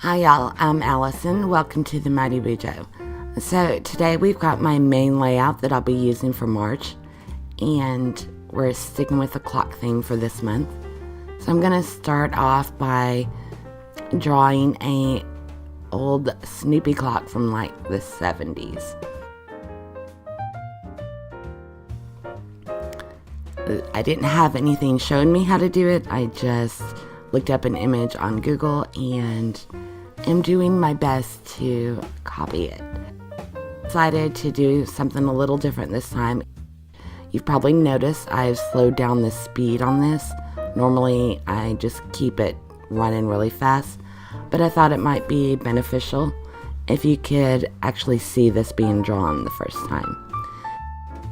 Hi y'all, I'm Allison. Welcome to the Mighty Bujo. So today we've got my main layout that I'll be using for March, and we're sticking with the clock theme for this month. So I'm going to start off by drawing a old Snoopy clock from like the 70s. I didn't have anything showing me how to do it. I just looked up an image on Google and am doing my best to copy it. Decided to do something a little different this time. You've probably noticed I've slowed down the speed on this. Normally I just keep it running really fast, but I thought it might be beneficial if you could actually see this being drawn the first time.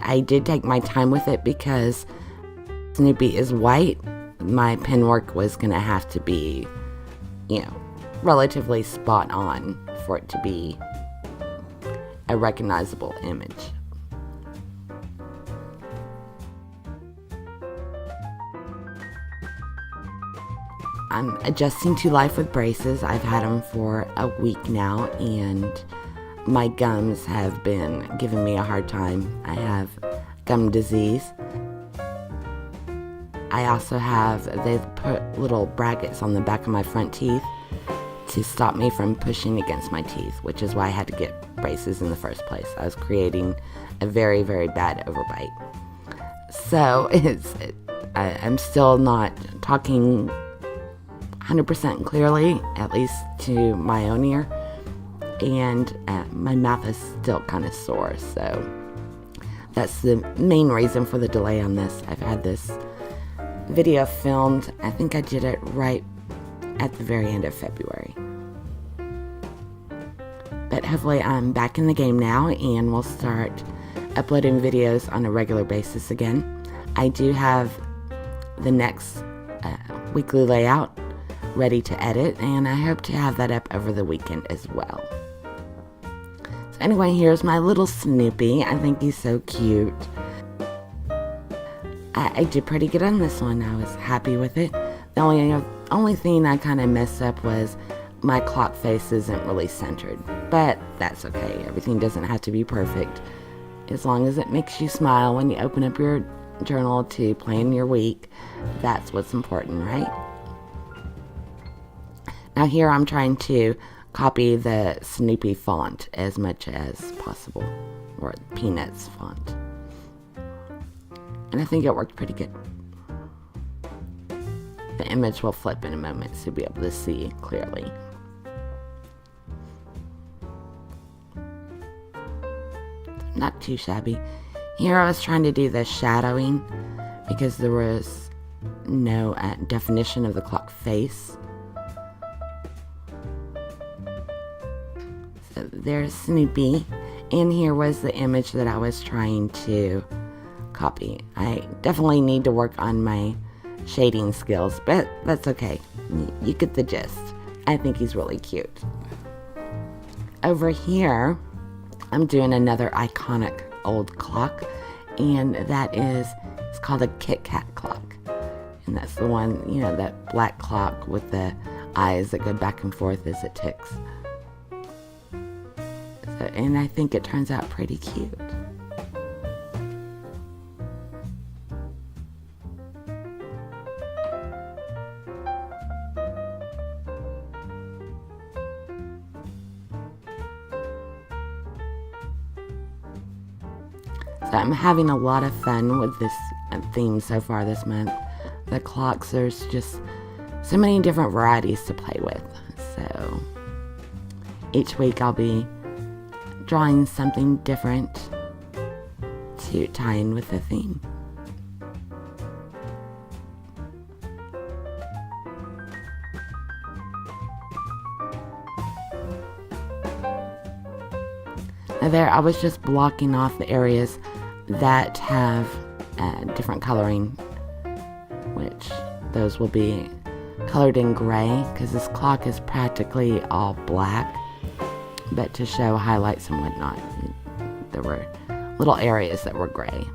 I did take my time with it because Snoopy is white. My pen work was going to have to be, relatively spot on for it to be a recognizable image. I'm adjusting to life with braces. I've had them for a week now, and my gums have been giving me a hard time. I have gum disease. I also they've put little brackets on the back of my front teeth to stop me from pushing against my teeth, which is why I had to get braces in the first place. I was creating a very, very bad overbite. So I'm still not talking 100% clearly, at least to my own ear, and my mouth is still kind of sore, so that's the main reason for the delay on this. I've had this video filmed, I think I did it right at the very end of February. But hopefully I'm back in the game now and we'll start uploading videos on a regular basis again. I do have the next weekly layout ready to edit, and I hope to have that up over the weekend as well. So anyway, here's my little Snoopy. I think he's so cute. I did pretty good on this one. I was happy with it. The only thing I kind of messed up was my clock face isn't really centered, but that's okay. Everything doesn't have to be perfect. As long as it makes you smile when you open up your journal to plan your week, that's what's important, right? Now here I'm trying to copy the Snoopy font as much as possible, or Peanuts font. And I think it worked pretty good. The image will flip in a moment, so you'll be able to see clearly. Not too shabby. Here I was trying to do the shadowing because there was no definition of the clock face. So there's Snoopy, and here was the image that I was trying to copy. I definitely need to work on my shading skills, but that's okay. You get the gist. I think he's really cute. Over here, I'm doing another iconic old clock, and it's called a Kit Kat clock. And that's the one, that black clock with the eyes that go back and forth as it ticks. And I think it turns out pretty cute. So I'm having a lot of fun with this theme so far this month. The clocks, there's just so many different varieties to play with. So each week I'll be drawing something different to tie in with the theme. Now there, I was just blocking off the areas that have different coloring, which those will be colored in gray because this clock is practically all black, but to show highlights and whatnot, there were little areas that were gray.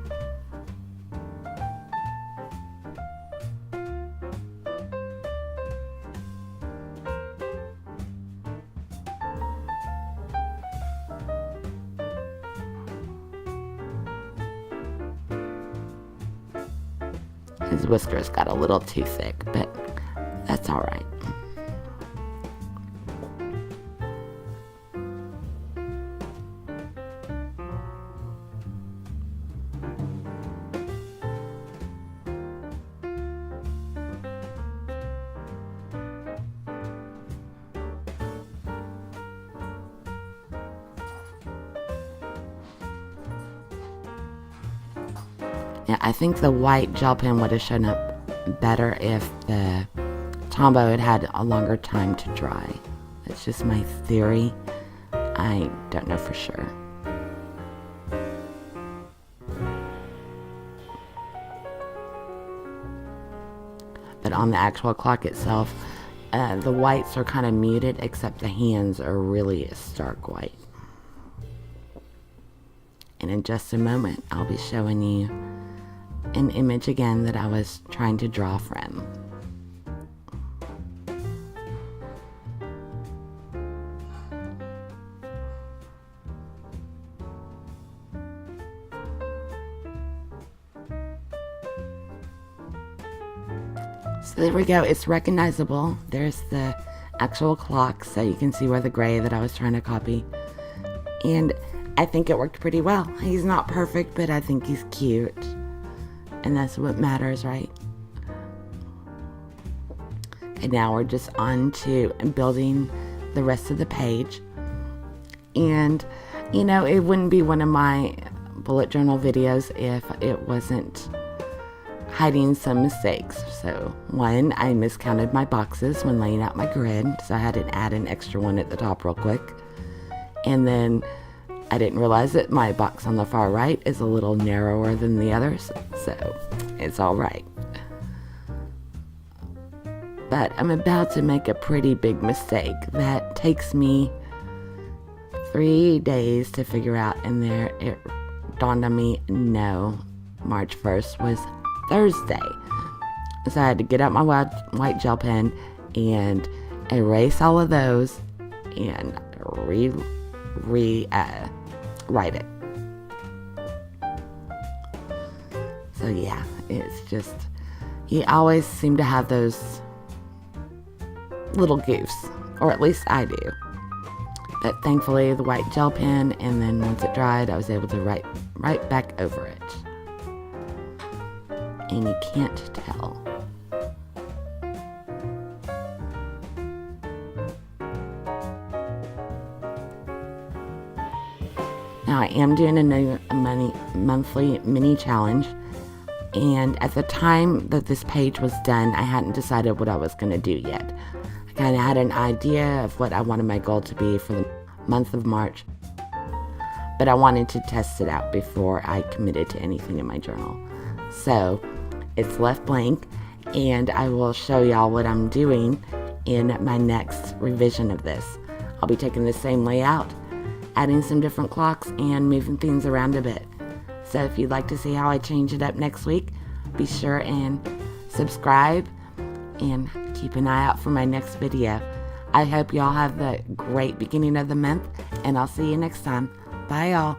His whiskers got a little too thick, but that's all right. Yeah, I think the white gel pen would have shown up better if the Tombow had had a longer time to dry. That's just my theory. I don't know for sure. But on the actual clock itself, the whites are kind of muted, except the hands are really a stark white. And in just a moment, I'll be showing you an image again that I was trying to draw from. So there we go, it's recognizable. There's the actual clock, so you can see where the gray that I was trying to copy. And I think it worked pretty well. He's not perfect, but I think he's cute. And that's what matters, right? And now we're just on to building the rest of the page. And, you know, it wouldn't be one of my bullet journal videos if it wasn't hiding some mistakes. So, one, I miscounted my boxes when laying out my grid, so I had to add an extra one at the top real quick. And then I didn't realize that my box on the far right is a little narrower than the others, so it's all right. But I'm about to make a pretty big mistake that takes me 3 days to figure out, and there it dawned on me, no, March 1st was Thursday. So I had to get out my white gel pen and erase all of those and write it. So yeah, it's just, you always seem to have those little goofs, or at least I do. But thankfully the white gel pen, and then once it dried, I was able to write right back over it. And you can't tell. Now I am doing a monthly mini challenge, and at the time that this page was done, I hadn't decided what I was going to do yet. I kind of had an idea of what I wanted my goal to be for the month of March, but I wanted to test it out before I committed to anything in my journal. So it's left blank, and I will show y'all what I'm doing in my next revision of this. I'll be taking the same layout, adding some different clocks, and moving things around a bit. So if you'd like to see how I change it up next week, be sure and subscribe and keep an eye out for my next video. I hope y'all have a great beginning of the month, and I'll see you next time. Bye y'all.